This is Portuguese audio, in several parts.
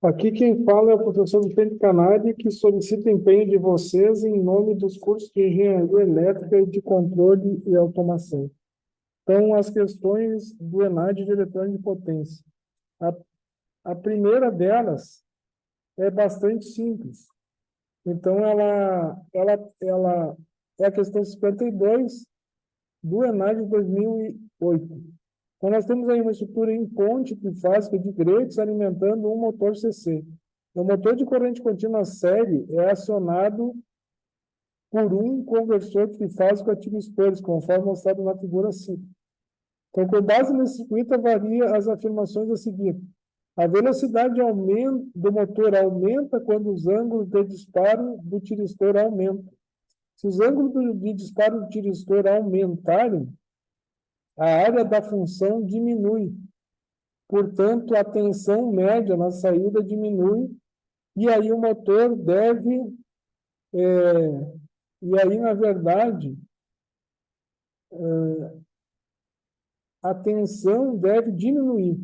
Aqui quem fala é o professor Vicente Canadi, que solicita empenho de vocês em nome dos cursos de Engenharia Elétrica e de Controle e Automação. Então, as questões do ENAD de eletrônica de potência. A, a primeira delas é bastante simples. Então, ela é a questão 52 do ENAD de 2008. Então, nós temos aí uma estrutura em ponte trifásica de grelhas alimentando um motor CC. O motor de corrente contínua série é acionado por um conversor trifásico a tiristores, conforme mostrado na figura 5. Então, com base nesse circuito, varia as afirmações a seguir. A velocidade do motor aumenta quando os ângulos de disparo do tiristor aumentam. Se os ângulos de disparo do tiristor aumentarem, a área da função diminui. Portanto, a tensão média na saída diminui e aí o motor deve, e aí, na verdade, a tensão deve diminuir.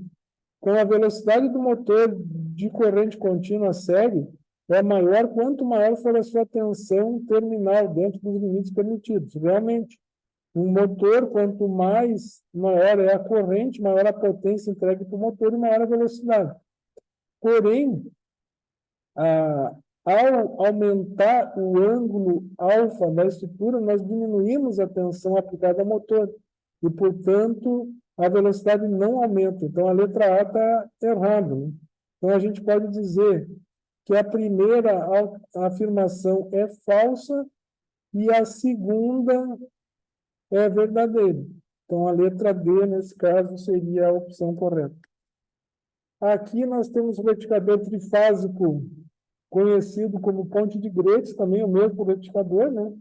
Com a velocidade do motor de corrente contínua série é maior quanto maior for a sua tensão terminal dentro dos limites permitidos. Realmente, um motor, quanto mais maior é a corrente, maior a potência entregue para o motor e maior a velocidade. Porém, ao aumentar o ângulo alfa da estrutura, nós diminuímos a tensão aplicada ao motor e, portanto, a velocidade não aumenta. Então, a letra A está errada, né? Então, a gente pode dizer que a primeira afirmação é falsa e a segunda é verdadeira. Então, a letra D, nesse caso, seria a opção correta. Aqui nós temos o retificador trifásico, conhecido como ponte de Grates, também o mesmo retificador, né?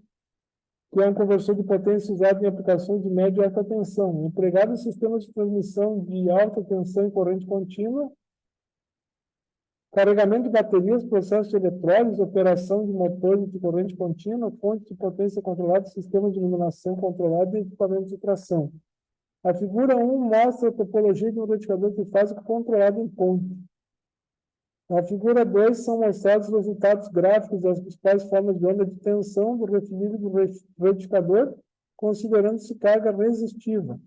Que é um conversor de potência usado em aplicações de média e alta tensão, empregado em sistemas de transmissão de alta tensão e corrente contínua, carregamento de baterias, processo de eletrólise, operação de motores de corrente contínua, fonte de potência controlada, sistema de iluminação controlado e equipamentos de tração. A figura 1 mostra a topologia de um retificador trifásico controlado em ponte. Na figura 2 são mostrados os resultados gráficos das principais formas de onda de tensão do retilíneo do retificador, considerando-se carga resistiva,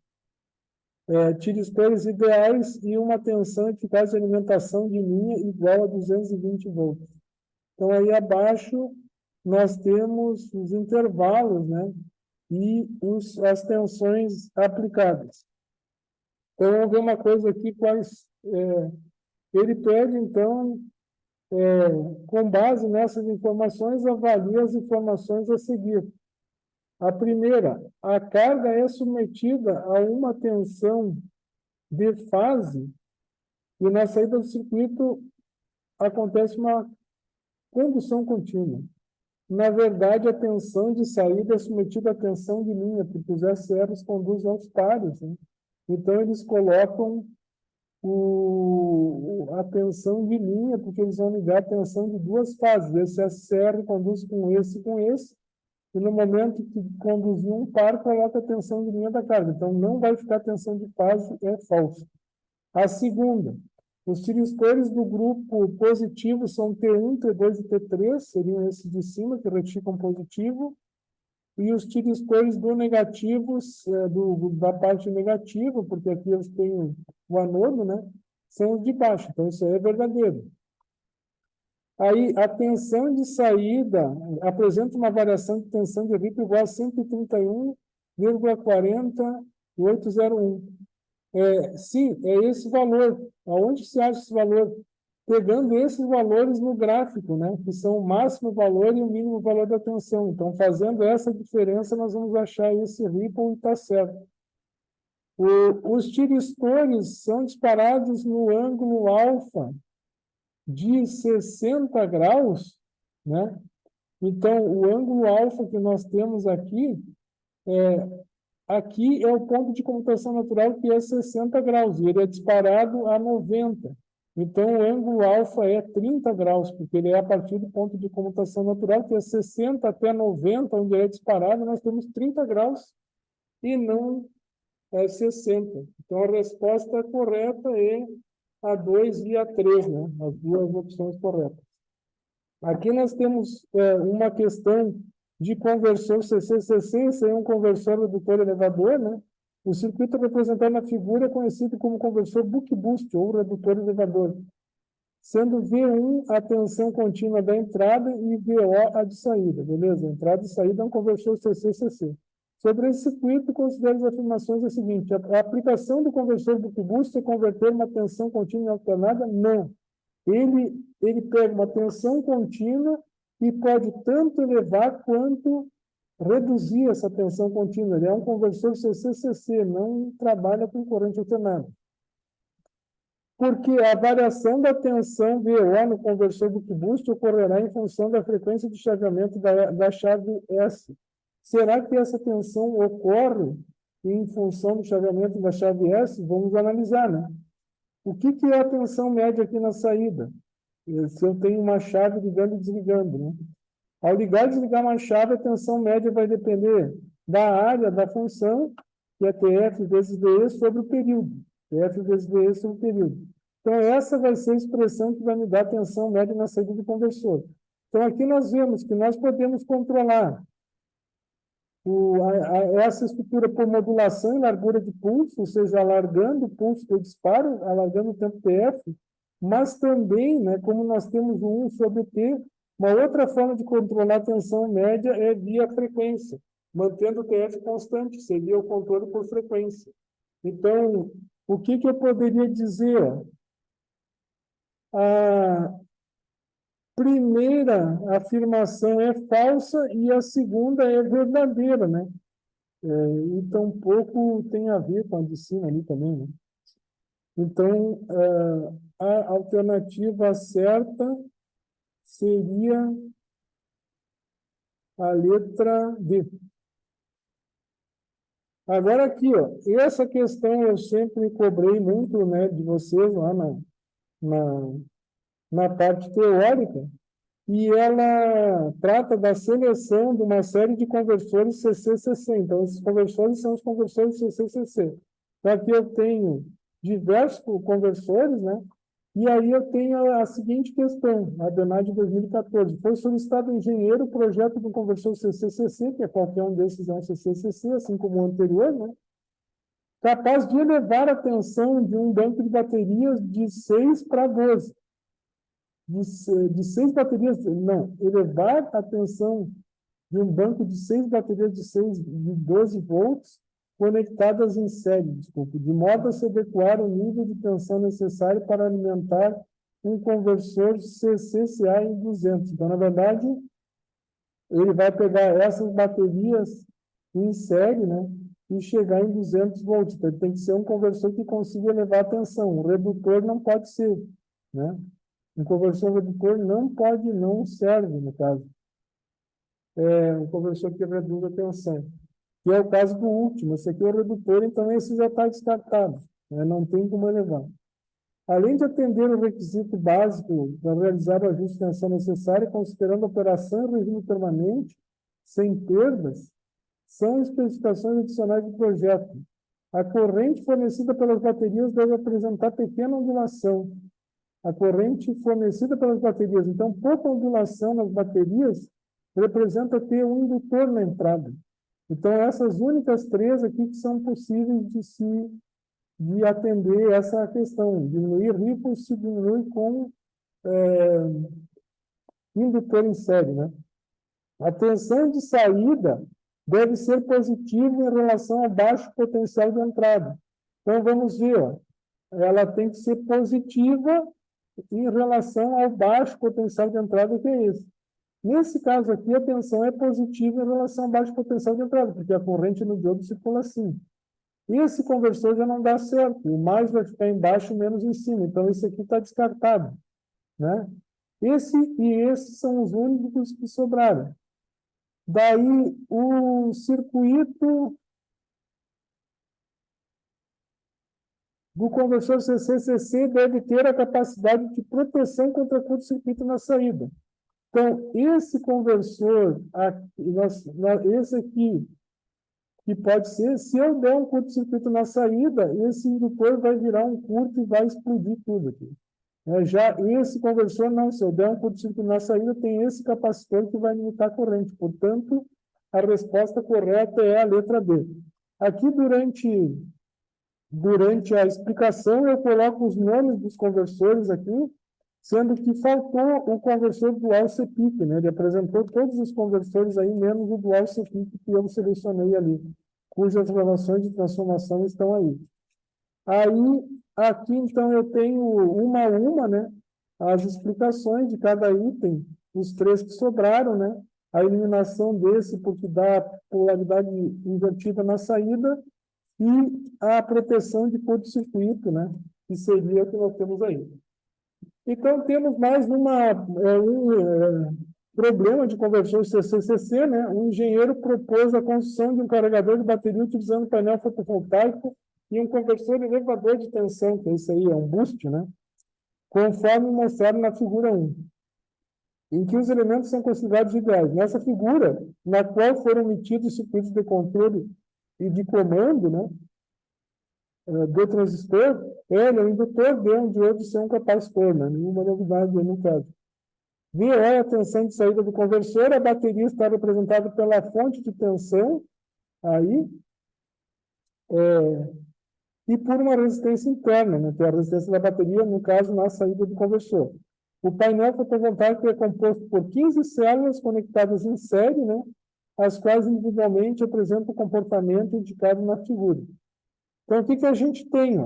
tiristores ideais e uma tensão eficaz de alimentação de linha igual a 220 volts. Então, aí abaixo, nós temos os intervalos, né? E as tensões aplicadas. Então, vamos ver uma coisa aqui, ele pede, então, com base nessas informações, avalie as informações a seguir. A primeira, a carga é submetida a uma tensão de fase e na saída do circuito acontece uma condução contínua. Na verdade, a tensão de saída é submetida à tensão de linha, porque os SRs conduzem aos pares, né? Então, eles colocam a tensão de linha, porque eles vão ligar a tensão de duas fases. Esse SR conduz com esse e com esse, e no momento que conduzir um par, coloca a tensão de linha da carga. Então, não vai ficar tensão de fase, é falso. A segunda, os tiristores do grupo positivo são T1, T2 e T3, seriam esses de cima, que retificam positivo, e os tiristores do negativos, da parte negativa, porque aqui eles têm o anodo, né? São os de baixo. Então, isso aí é verdadeiro. Aí, a tensão de saída apresenta uma variação de tensão de RIP igual a 131,40801. Sim, é esse valor. Aonde se acha esse valor? Pegando esses valores no gráfico, né? Que são o máximo valor e o mínimo valor da tensão. Então, fazendo essa diferença, nós vamos achar esse ripple e está certo. Os tiristores são disparados no ângulo alfa de 60 graus, né? Então, o ângulo alfa que nós temos aqui é o ponto de comutação natural, que é 60 graus, e ele é disparado a 90. Então, o ângulo alfa é 30 graus, porque ele é a partir do ponto de comutação natural, que é 60 até 90, onde ele é disparado, nós temos 30 graus e não 60. Então, a resposta correta é A2 e A3, né? As duas opções corretas. Aqui nós temos uma questão de conversor CC-CC, esse é um conversor redutor elevador, né? O circuito representado na figura é conhecido como conversor buck-boost, ou redutor elevador, sendo V1 a tensão contínua da entrada e VO a de saída, beleza? Entrada e saída é um conversor CC-CC. Sobre esse circuito, considere as afirmações a seguinte: a aplicação do conversor buck-boost é converter uma tensão contínua alternada? Não. Ele pega uma tensão contínua e pode tanto elevar quanto reduzir essa tensão contínua. Ele é um conversor CC-CC, não trabalha com corrente alternada. Porque a variação da tensão VO no conversor buck-boost ocorrerá em função da frequência de chaveamento da chave S. Será que essa tensão ocorre em função do chaveamento da chave S? Vamos analisar, né? O que é a tensão média aqui na saída? Se eu tenho uma chave ligando e desligando, né? Ao ligar e desligar uma chave, a tensão média vai depender da área da função, que é TF vezes DE, sobre o período. TF vezes DE sobre o período. Então, essa vai ser a expressão que vai me dar a tensão média na saída do conversor. Então, aqui nós vemos que nós podemos controlar essa estrutura por modulação e largura de pulso, ou seja, alargando o pulso do disparo, alargando o tempo TF, mas também, né, como nós temos o 1 sobre o T, uma outra forma de controlar a tensão média é via frequência, mantendo o TF constante, seria o controle por frequência. Então, o que eu poderia dizer? A primeira afirmação é falsa e a segunda é verdadeira, né? E tampouco tem a ver com a de cima ali também, né? Então, a alternativa certa seria a letra D. Agora aqui, ó, essa questão eu sempre cobrei muito, né, de vocês lá na parte teórica, e ela trata da seleção de uma série de conversores CC-CC. Então, esses conversores são os conversores CC-CC. Então, aqui eu tenho diversos conversores, né? E aí eu tenho a seguinte questão, a DENAD de 2014. Foi solicitado ao engenheiro o projeto do conversor CC-CC, que é qualquer um desses é um CC-CC, assim como o anterior, né? Capaz de elevar a tensão de um banco de baterias de 6 para 12. De 6 baterias, não, elevar a tensão de um banco de 6 baterias de 12 volts conectadas em série, desculpe, de modo a se adequar o nível de tensão necessário para alimentar um conversor CCCA em 200. Então, na verdade, ele vai pegar essas baterias em série, né, e chegar em 200 volts. Então, ele tem que ser um conversor que consiga elevar a tensão. O redutor não pode ser, né? Um conversor redutor não serve, no caso. É um conversor que reduz a tensão. Que é o caso do último. Esse aqui é o redutor, então esse já está descartado, né? Não tem como elevar. Além de atender o requisito básico para realizar o ajuste de tensão necessário, considerando a operação em regime permanente, sem perdas, são especificações adicionais do projeto. A corrente fornecida pelas baterias deve apresentar pequena ondulação. A corrente fornecida pelas baterias, então, pouca ondulação nas baterias, representa ter um indutor na entrada. Então, essas únicas três aqui que são possíveis de atender essa questão. Diminuir ripple se diminui com indutor em série, né? A tensão de saída deve ser positiva em relação ao baixo potencial de entrada. Então, vamos ver, ó, ela tem que ser positiva em relação ao baixo potencial de entrada, que é esse. Nesse caso aqui, a tensão é positiva em relação ao baixo potencial de entrada, porque a corrente no diodo circula assim. Esse conversor já não dá certo, o mais vai ficar embaixo e menos em cima, então esse aqui está descartado, né? Esses são os únicos que sobraram. Daí, o circuito do conversor CC-CC deve ter a capacidade de proteção contra curto-circuito na saída. Então, esse conversor, esse aqui, que pode ser, se eu der um curto-circuito na saída, esse indutor vai virar um curto e vai explodir tudo aqui. Já esse conversor, não, se eu der um curto-circuito na saída, tem esse capacitor que vai limitar a corrente. Portanto, a resposta correta é a letra B. Aqui, durante a explicação, eu coloco os nomes dos conversores aqui, sendo que faltou o conversor dual CPIC, né? Ele apresentou todos os conversores aí, menos o dual CPIC que eu selecionei ali, cujas relações de transformação estão aí. Aí, aqui, então, eu tenho uma a uma, né? As explicações de cada item, os três que sobraram, né? A eliminação desse, porque dá polaridade invertida na saída, e a proteção de curto-circuito, né? Que seria o que nós temos aí. Então, temos mais um problema de conversor CCCC, né? Um engenheiro propôs a construção de um carregador de bateria utilizando painel fotovoltaico e um conversor elevador de tensão, que isso aí é um boost, né? Conforme mostrado na figura 1, em que os elementos são considerados ideais. Nessa figura, na qual foram emitidos circuitos de controle e de comando, né? Do transistor, L é um indutor, D é um diodo, C é um capacitor, né? Nenhuma novidade aí no caso. V é a tensão de saída do conversor, a bateria está representada pela fonte de tensão, aí, e por uma resistência interna, né? Que é a resistência da bateria, no caso, na saída do conversor. O painel fotovoltaico é composto por 15 células conectadas em série, né? As quais individualmente apresentam o comportamento indicado na figura. Então, o que a gente tem?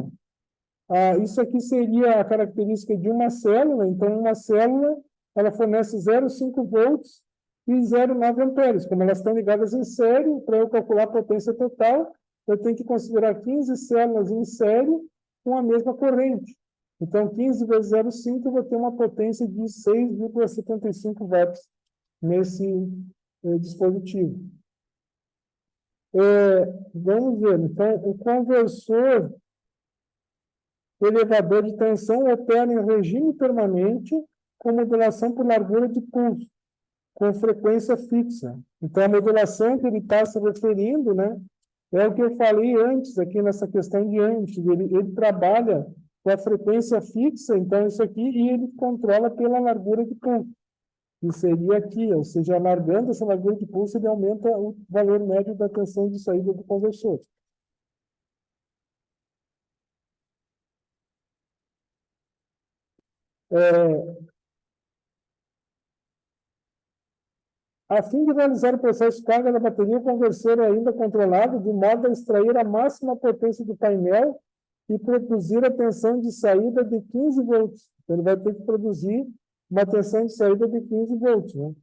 Isso aqui seria a característica de uma célula. Então, uma célula, ela fornece 0,5 volts e 0,9 amperes. Como elas estão ligadas em série, para eu calcular a potência total, eu tenho que considerar 15 células em série com a mesma corrente. Então, 15 vezes 0,5, eu vou ter uma potência de 6,75 watts nesse dispositivo. Vamos ver. Então, o conversor elevador de tensão opera em regime permanente com modulação por largura de pulso, com frequência fixa. Então, a modulação que ele está se referindo, né, é o que eu falei antes, aqui nessa questão de antes. Ele trabalha com a frequência fixa, então, isso aqui, e ele controla pela largura de pulso, que seria aqui, ou seja, alargando essa largura de pulso, ele aumenta o valor médio da tensão de saída do conversor. A fim de realizar o processo de carga da bateria, o conversor é ainda controlado de modo a extrair a máxima potência do painel e produzir a tensão de saída de 15 volts. Então, ele vai ter que produzir uma tensão de saída de 15 volts, né?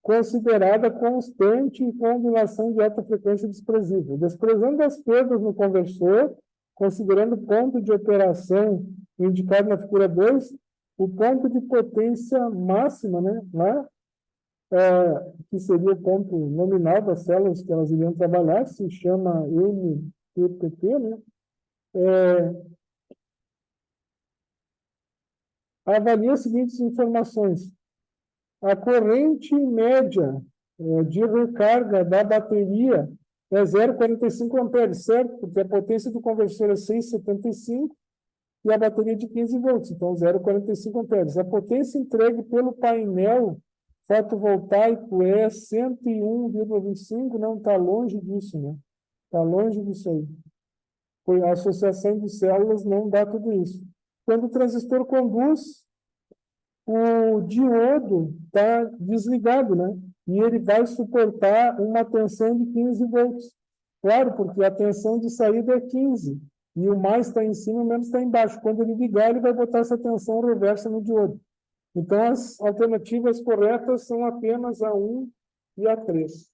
Considerada constante e com ondulação de alta frequência desprezível. Desprezando as perdas no conversor, considerando o ponto de operação indicado na figura 2, o ponto de potência máxima, né, lá, que seria o ponto nominal das células que elas iriam trabalhar, se chama MPPT, né? Avalia as seguintes informações. A corrente média de recarga da bateria é 0,45 amperes, certo? Porque a potência do conversor é 6,75 e a bateria de 15 volts, então 0,45 amperes. A potência entregue pelo painel fotovoltaico é 101,25, não está longe disso, né? Está longe disso aí. A associação de células não dá tudo isso. Quando o transistor conduz, o diodo está desligado, né? E ele vai suportar uma tensão de 15 volts. Claro, porque a tensão de saída é 15. E o mais está em cima, o menos está embaixo. Quando ele ligar, ele vai botar essa tensão reversa no diodo. Então, as alternativas corretas são apenas a 1 e a 3.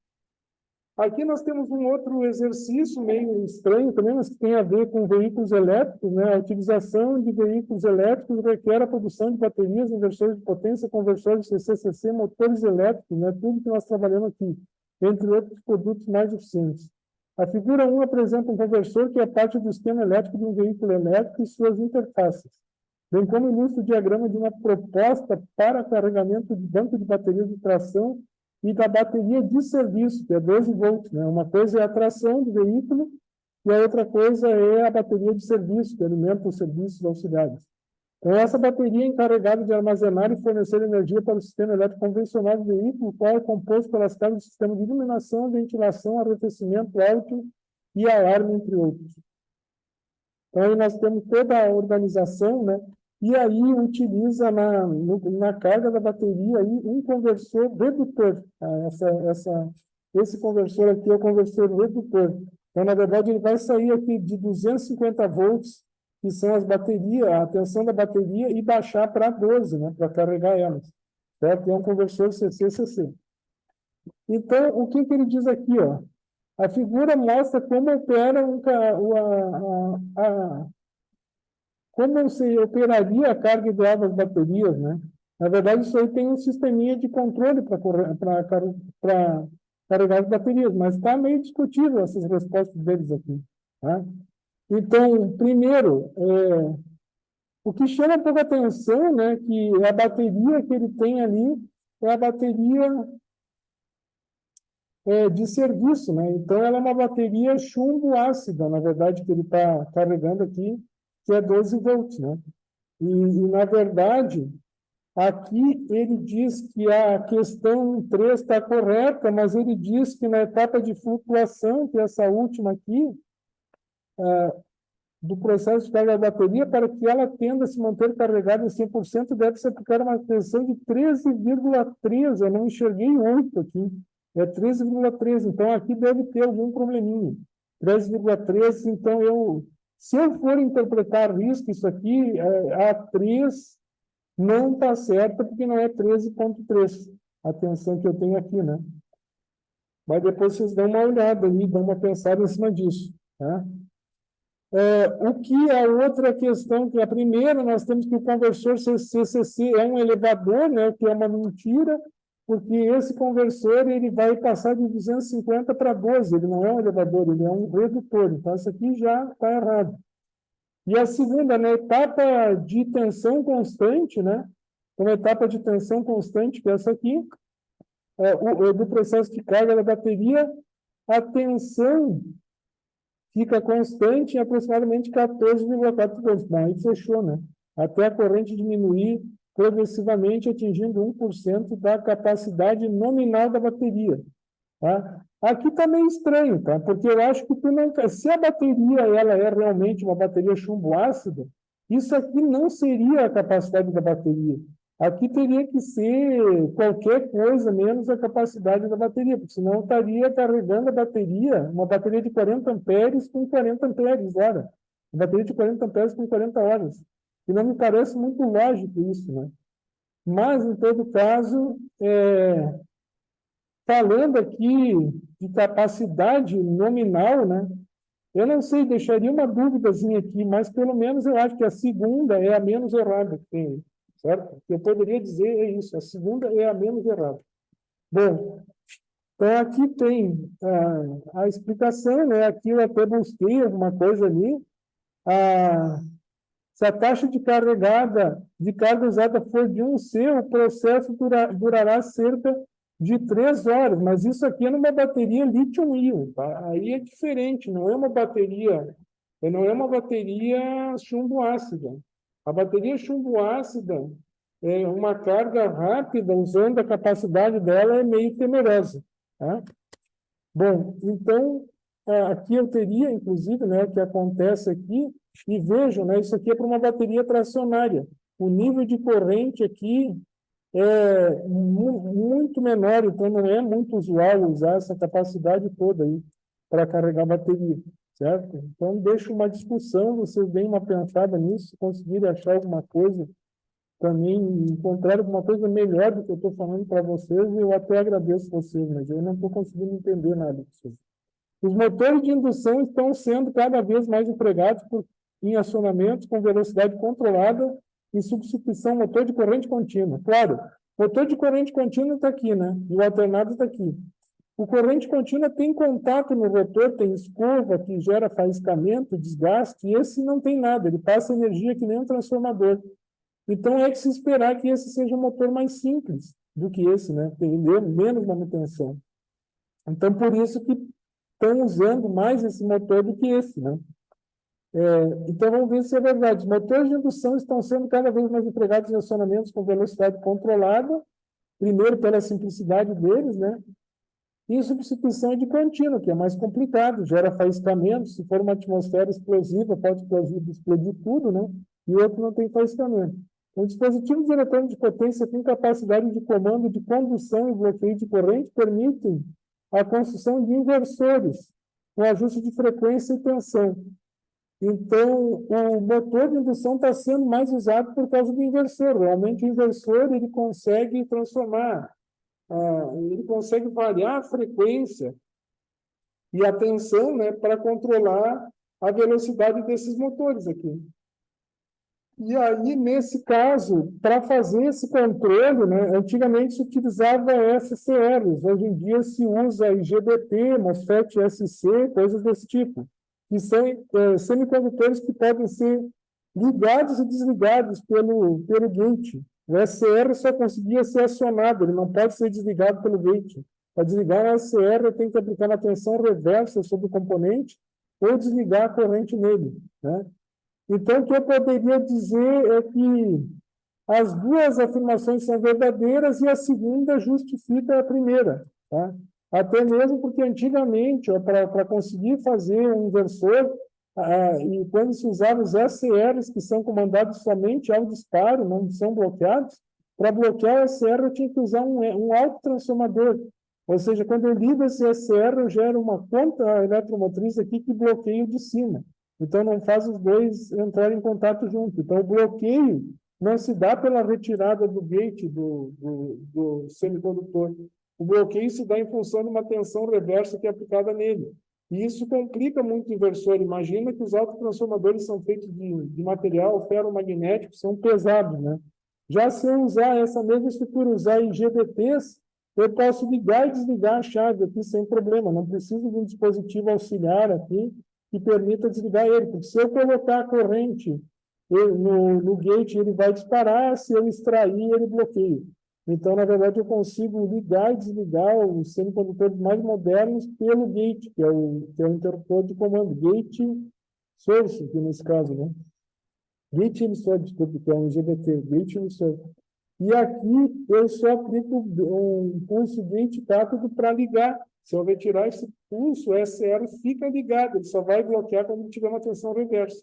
Aqui nós temos um outro exercício meio estranho também, mas que tem a ver com veículos elétricos, né? A utilização de veículos elétricos requer a produção de baterias, inversores de potência, conversores de CCCC, motores elétricos, né? Tudo que nós trabalhamos aqui, entre outros produtos mais eficientes. A figura 1 apresenta um conversor que é parte do esquema elétrico de um veículo elétrico e suas interfaces, bem como ilustra o diagrama de uma proposta para carregamento de banco de baterias de tração e da bateria de serviço, que é 12 volts, né? Uma coisa é a tração do veículo e a outra coisa é a bateria de serviço, que alimenta os serviços auxiliares. Então, essa bateria é encarregada de armazenar e fornecer energia para o sistema elétrico convencional do veículo, o qual é composto pelas cargas do sistema de iluminação, ventilação, arrefecimento, álcool e alarme, entre outros. Então, aí nós temos toda a organização, né? E aí utiliza na carga da bateria aí um conversor redutor. Esse conversor aqui é o conversor redutor. Então, na verdade, ele vai sair aqui de 250 volts, que são as baterias, a tensão da bateria, e baixar para 12, né? Para carregar elas. Certo? É um conversor CC-CC. Então, o que ele diz aqui, ó? A figura mostra como opera como se operaria a carga ideal das baterias, né? Na verdade, isso aí tem um sisteminha de controle para carregar as baterias, mas está meio discutível essas respostas deles aqui, tá? Então, primeiro, o que chama um pouco a atenção, né, que a bateria que ele tem ali é a bateria de serviço, né? Então, ela é uma bateria chumbo ácida, na verdade, que ele está carregando aqui, que é 12 volts, né? E, na verdade, aqui ele diz que a questão 3 está correta, mas ele diz que na etapa de flutuação, que é essa última aqui, do processo de carga da bateria, para que ela tenda a se manter carregada em 100%, deve se aplicar uma tensão de 13,3. Eu não enxerguei 8 aqui. É 13,3. Então, aqui deve ter algum probleminha. 13,3. Então, se eu for interpretar risco, isso aqui, a 3 não está certa, porque não é 13,3. A tensão que eu tenho aqui, né? Mas depois vocês dão uma olhada ali, dão uma pensada em cima disso, tá? O que a outra questão, que a primeira, nós temos que o conversor CCC é um elevador, né, o que é uma mentira, porque esse conversor ele vai passar de 250 para 12, ele não é um elevador, ele é um redutor, então isso aqui já está errado. E a segunda, na etapa de tensão constante, né, então a etapa de tensão constante, que é essa aqui, do processo de carga da bateria, a tensão fica constante em aproximadamente 14,4 volts. Bom, aí fechou, né? Até a corrente diminuir progressivamente, atingindo 1% da capacidade nominal da bateria. Tá? Aqui está meio estranho, tá? Porque eu acho que se a bateria ela é realmente uma bateria chumbo ácido, isso aqui não seria a capacidade da bateria. Aqui teria que ser qualquer coisa menos a capacidade da bateria, porque senão eu estaria carregando a bateria, uma bateria de 40 amperes com 40 amperes hora. Uma bateria de 40 amperes com 40 horas. E não me parece muito lógico isso, né? Mas, em todo caso, falando aqui de capacidade nominal, né? Eu não sei, deixaria uma dúvidazinha aqui, mas pelo menos eu acho que a segunda é a menos errada que tem, certo? O que eu poderia dizer é isso, a segunda é a menos errada. Bom, então aqui tem a explicação, né? Aqui eu até busquei alguma coisa ali. Se a taxa de carga usada for de 1C, o processo durará cerca de 3 horas, mas isso aqui é numa bateria lítio-íon, tá? Aí é diferente, não é uma bateria chumbo ácida. A bateria chumbo ácida é uma carga rápida, usando a capacidade dela, é meio temerosa, tá? Bom, então, aqui eu teria, inclusive, né, o que acontece aqui, e vejam, né, isso aqui é para uma bateria tracionária. O nível de corrente aqui é muito menor, então não é muito usual usar essa capacidade toda aí para carregar a bateria, certo? Então, deixo uma discussão, vocês deem uma pensada nisso, se conseguirem achar alguma coisa também, encontrar alguma coisa melhor do que eu estou falando para vocês, eu até agradeço vocês, mas eu não estou conseguindo entender nada disso. Os motores de indução estão sendo cada vez mais empregados em acionamentos com velocidade controlada em substituição motor de corrente contínua. Claro, motor de corrente contínua está aqui, né? E o alternado está aqui. O corrente contínua tem contato no rotor, tem escova que gera faiscamento, desgaste, e esse não tem nada, ele passa energia que nem um transformador. Então, é de se esperar que esse seja um motor mais simples. do que esse, né? Tem menos manutenção. Então, por isso que estão usando mais esse motor do que esse, né? Então, vamos ver se é verdade. Os motores de indução estão sendo cada vez mais empregados em acionamentos com velocidade controlada, primeiro pela simplicidade deles, né? E substituição de contínua, que é mais complicado, gera faiscamento. Se for uma atmosfera explosiva, pode explodir tudo, né? E o outro não tem faiscamento. Um dispositivo de eletrônico de potência com capacidade de comando de condução e bloqueio de corrente permitem a construção de inversores, com ajuste de frequência e tensão. Então, o motor de indução está sendo mais usado por causa do inversor. Realmente, o inversor ele consegue transformar, ele consegue variar a frequência e a tensão, né, para controlar a velocidade desses motores aqui. E aí, nesse caso, para fazer esse controle, né, antigamente se utilizava SCRs, hoje em dia se usa IGBT, MOSFET SC, coisas desse tipo, que são semicondutores que podem ser ligados e desligados pelo gate. O SCR só conseguia ser acionado, ele não pode ser desligado pelo gate. Para desligar o SCR, tem que aplicar uma tensão reversa sobre o componente ou desligar a corrente nele, né? Então, o que eu poderia dizer é que as duas afirmações são verdadeiras e a segunda justifica a primeira, tá? Até mesmo porque antigamente, para conseguir fazer um inversor, e quando se usava os SCRs, que são comandados somente ao disparo, não são bloqueados, para bloquear o SCR eu tinha que usar um autotransformador. Ou seja, quando eu ligo esse SCR, eu gero uma ponta eletromotriz aqui que bloqueia o de cima. Então, não faz os dois entrarem em contato junto. Então, o bloqueio não se dá pela retirada do gate do semicondutor. O bloqueio se dá em função de uma tensão reversa que é aplicada nele. E isso complica muito o inversor. Imagina que os autotransformadores são feitos de material ferromagnético, são pesados, né? Já se eu usar essa mesma estrutura, usar IGBTs, eu posso ligar e desligar a chave aqui sem problema. Não preciso de um dispositivo auxiliar aqui que permita desligar ele. Porque se eu colocar a corrente no gate, ele vai disparar, se eu extrair, ele bloqueia. Então, na verdade, eu consigo ligar e desligar os semicondutores mais modernos pelo gate, que é o interruptor de comando, gate source, aqui nesse caso, né? Gate emissor, desculpe, que é um IGBT, gate emissor. E aqui eu só aplico um pulso gate rápido para ligar. Se eu retirar esse pulso, o SR fica ligado, ele só vai bloquear quando tiver uma tensão reversa.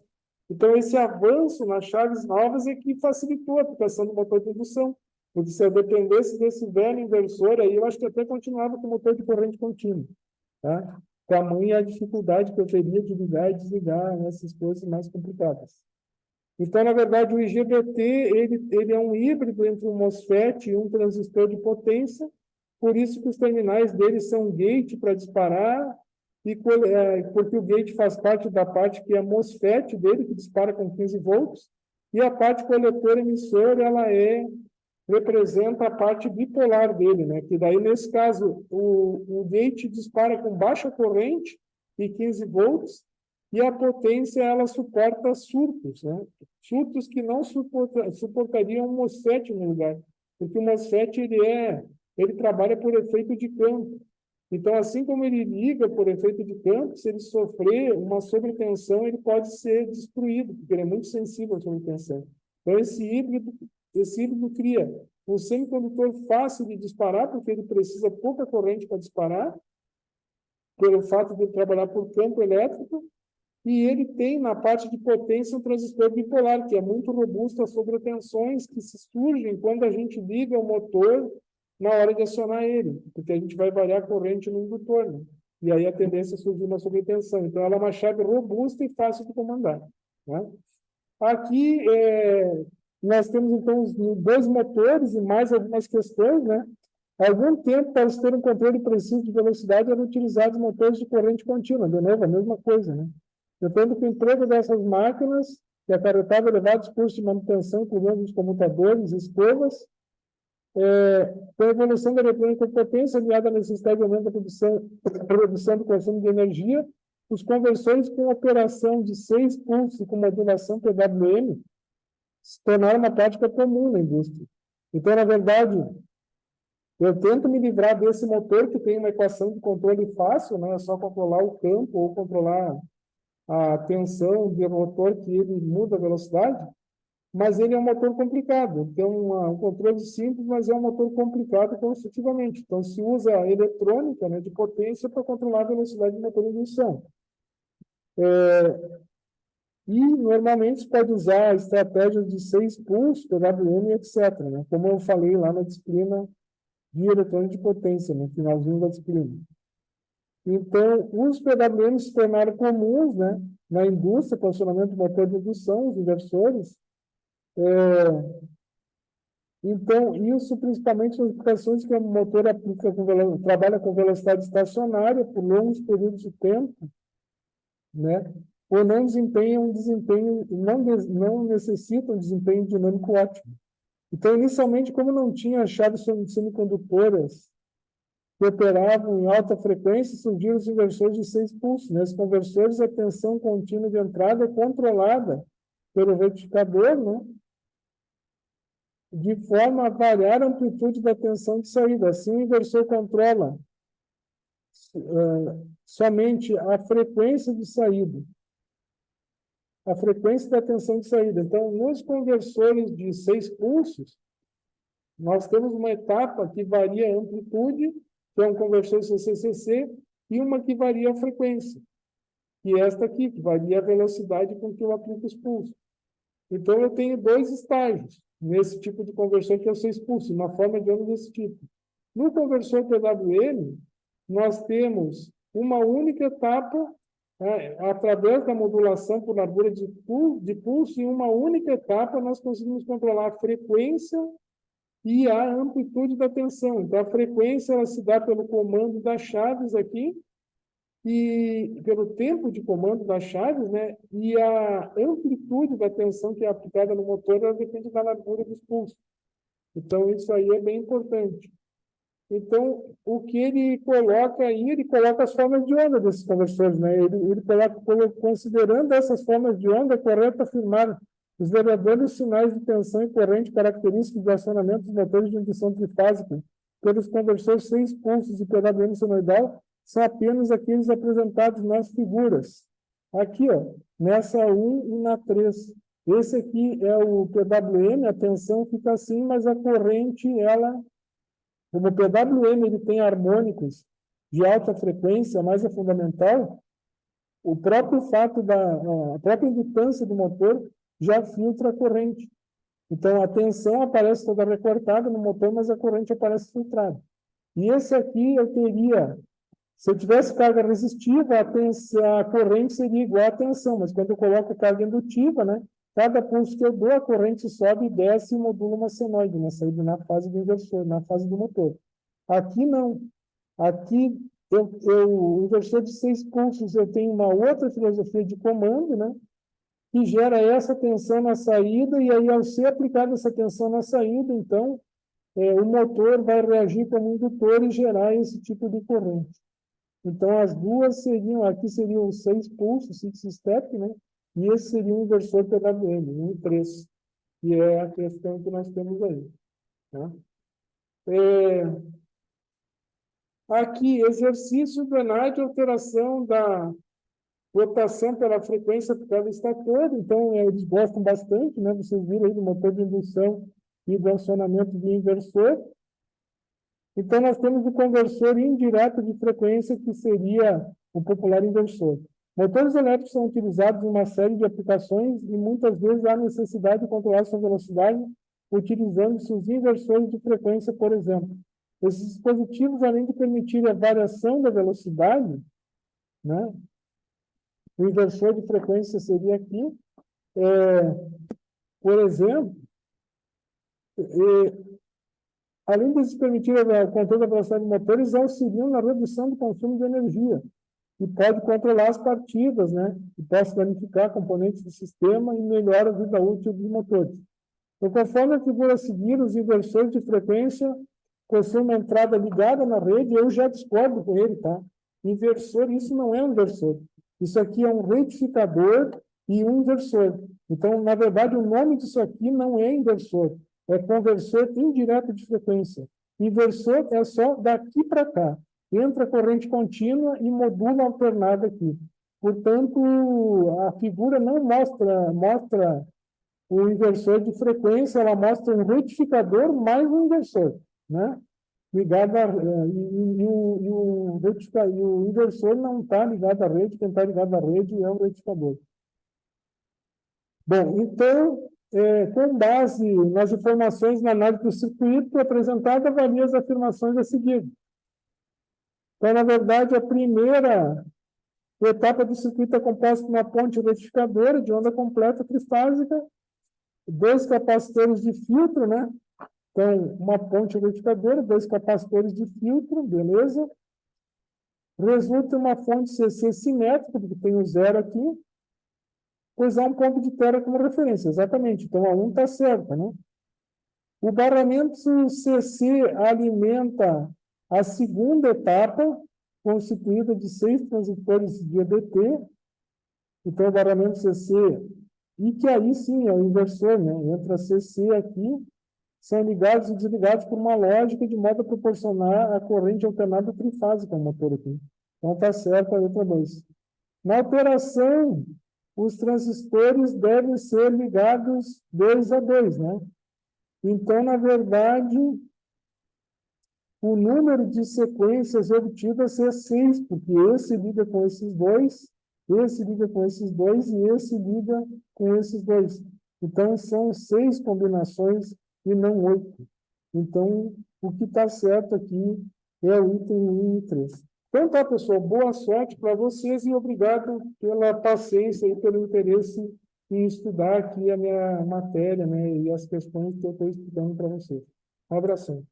Então, esse avanço nas chaves novas é que facilitou a aplicação do motor de indução. Porque se eu dependesse desse velho inversor, aí eu acho que até continuava com o motor de corrente contínua. Tá? Tamanha a dificuldade que eu teria de ligar e desligar essas coisas mais complicadas. Então, na verdade, o IGBT ele é um híbrido entre um MOSFET e um transistor de potência, por isso que os terminais dele são gate para disparar, porque o gate faz parte da parte que é MOSFET dele, que dispara com 15 volts, e a parte coletor-emissor, ela representa a parte bipolar dele, né? Que daí, nesse caso, o gate dispara com baixa corrente e 15 volts, e a potência, ela suporta surtos, né? Surtos que não suportariam um MOSFET no lugar, porque o MOSFET, ele trabalha por efeito de campo. Então, assim como ele liga por efeito de campo, se ele sofrer uma sobretensão, ele pode ser destruído, porque ele é muito sensível à sobretensão. Então, esse híbrido cria um semicondutor fácil de disparar, porque ele precisa pouca corrente para disparar, pelo fato de ele trabalhar por campo elétrico, e ele tem, na parte de potência, um transistor bipolar, que é muito robusto às sobretensões que se surgem quando a gente liga o motor na hora de acionar ele, porque a gente vai variar a corrente no indutor, né? E aí a tendência é surgir uma sobretensão. Então, ela é uma chave robusta e fácil de comandar, né? Aqui, nós temos, então, os dois motores e mais algumas questões, né? Há algum tempo, para se ter um controle preciso de velocidade, eram utilizados motores de corrente contínua. De novo, a mesma coisa, né? Portanto, que o emprego dessas máquinas, que acarretava elevados custos de manutenção, incluindo os comutadores, escovas, com a evolução da eletrônica de potência, aliada à necessidade de aumento da produção do consumo de energia, os conversores com operação de 6 pulsos e com modulação PWM se tornaram uma prática comum na indústria. Então, na verdade, Eu tento me livrar desse motor que tem uma equação de controle fácil, né? É só controlar o campo ou controlar a tensão do motor que ele muda a velocidade, mas ele é um motor complicado. Tem um controle simples, mas é um motor complicado construtivamente. Então, se usa a eletrônica, né, de potência para controlar a velocidade do motor de indução. E, normalmente, se pode usar estratégias de 6 pulsos, PWM, etc., né? Como eu falei lá na disciplina de eletrônica de potência, no finalzinho da disciplina. Então, os PWM se tornaram comuns, né, na indústria, funcionamento do motor de indução, os inversores. Então, isso principalmente nas aplicações que o motor aplica trabalha com velocidade estacionária por longos períodos de tempo, né, ou não desempenham um desempenho, não necessitam um desempenho dinâmico ótimo. Então, inicialmente, como não tinha chaves semicondutoras que operavam em alta frequência, surgiram os inversores de 6 pulsos. Nesses conversores, a tensão contínua de entrada é controlada pelo retificador, né, de forma a variar a amplitude da tensão de saída. Assim, o inversor controla somente a frequência de saída, a frequência da tensão de saída. Então, nos conversores de 6 pulsos, nós temos uma etapa que varia a amplitude, que é um conversor CCCC, e uma que varia a frequência, que é esta aqui, que varia a velocidade com que eu aplico os pulsos. Então, eu tenho 2 estágios nesse tipo de conversor, que é o 6 pulsos, uma forma de onda desse tipo. No conversor PWM, nós temos uma única etapa, através da modulação por largura de pulso, em uma única etapa, nós conseguimos controlar a frequência e a amplitude da tensão. Então, a frequência ela se dá pelo comando das chaves aqui, e pelo tempo de comando das chaves, né? E a amplitude da tensão que é aplicada no motor, ela depende da largura dos pulsos. Então, isso aí é bem importante. Então, o que ele coloca aí, ele coloca as formas de onda desses conversores, né? Ele coloca, considerando essas formas de onda, é correto afirmar os verdadeiros sinais de tensão e corrente característicos do acionamento dos motores de indução trifásica pelos conversores 6 pulsos e PWM senoidal são apenas aqueles apresentados nas figuras. Aqui, ó, nessa 1 e na 3. Esse aqui é o PWM, a tensão fica assim, mas a corrente, ela, como o PWM ele tem harmônicos de alta frequência, mas é fundamental, o próprio fato a própria indutância do motor já filtra a corrente. Então, a tensão aparece toda recortada no motor, mas a corrente aparece filtrada. E esse aqui eu teria, se eu tivesse carga resistiva, a corrente seria igual à tensão, mas quando eu coloco carga indutiva, né, cada pulso que eu dou, a corrente sobe e desce e modula uma senoide, na saída na fase do inversor, na fase do motor. Aqui não. Aqui, o inversor de 6 pulsos, eu tenho uma outra filosofia de comando, né, que gera essa tensão na saída, e aí, ao ser aplicada essa tensão na saída, então, o motor vai reagir como indutor e gerar esse tipo de corrente. Então, as duas seriam, aqui seriam os 6 pulsos, 6 step, né? E esse seria um inversor PWM, 1 e 3, que é a questão que nós temos aí. Tá? Aqui, exercício do ENAD, alteração da rotação pela frequência aplicada estator. Então, eles gostam bastante, né? Vocês viram aí do motor de indução e do acionamento de inversor. Então, nós temos o conversor indireto de frequência, que seria o popular inversor. Motores elétricos são utilizados em uma série de aplicações e muitas vezes há necessidade de controlar sua velocidade utilizando-se os inversores de frequência, por exemplo. Esses dispositivos, além de permitir a variação da velocidade, né, o inversor de frequência seria aqui, por exemplo, além de permitir o controle da velocidade do motor, eles auxiliam na redução do consumo de energia e pode controlar as partidas, né? E pode danificar componentes do sistema e melhora a vida útil dos motores. Então, conforme a figura a seguir, os inversores de frequência possuem uma entrada ligada na rede. Eu já discordo com ele, tá? Inversor, isso não é um inversor. Isso aqui é um retificador e um inversor. Então, na verdade, o nome disso aqui não é inversor, é conversor indireto de frequência. Inversor é só daqui para cá. Entra corrente contínua e modulo alternado aqui. Portanto, a figura não mostra o inversor de frequência, ela mostra um retificador mais um inversor, né? Ligado e o inversor não está ligado à rede, quem está ligado à rede é o retificador. Bom, então, com base nas informações na análise do circuito apresentada, avalie as afirmações a seguir. Então, na verdade, a primeira etapa do circuito é composta por uma ponte retificadora de onda completa trifásica, 2 capacitores de filtro, né? Então, uma ponte retificadora, 2 capacitores de filtro, beleza? Resulta em uma fonte CC simétrica, porque tem o zero aqui, pois há um ponto de terra como referência, exatamente. Então, a 1 está certa, né? O barramento CC alimenta a segunda etapa, constituída de 6 transitores de EDT. Então, o barramento CC, e que aí sim é o inversor, né? Entra CC aqui, são ligados e desligados por uma lógica de modo a proporcionar a corrente alternada trifásica ao motor aqui. Então, está certo a letra 2. Na operação, os transistores devem ser ligados 2 a 2, né? Então, na verdade, o número de sequências obtidas é 6, porque esse liga com esses dois, esse liga com esses dois e esse liga com esses dois. Então, são 6 combinações e não 8. Então, o que está certo aqui é o item 1 e 3. Então, tá, pessoal, boa sorte para vocês e obrigado pela paciência e pelo interesse em estudar aqui a minha matéria, né, e as questões que eu estou estudando para vocês. Um abração.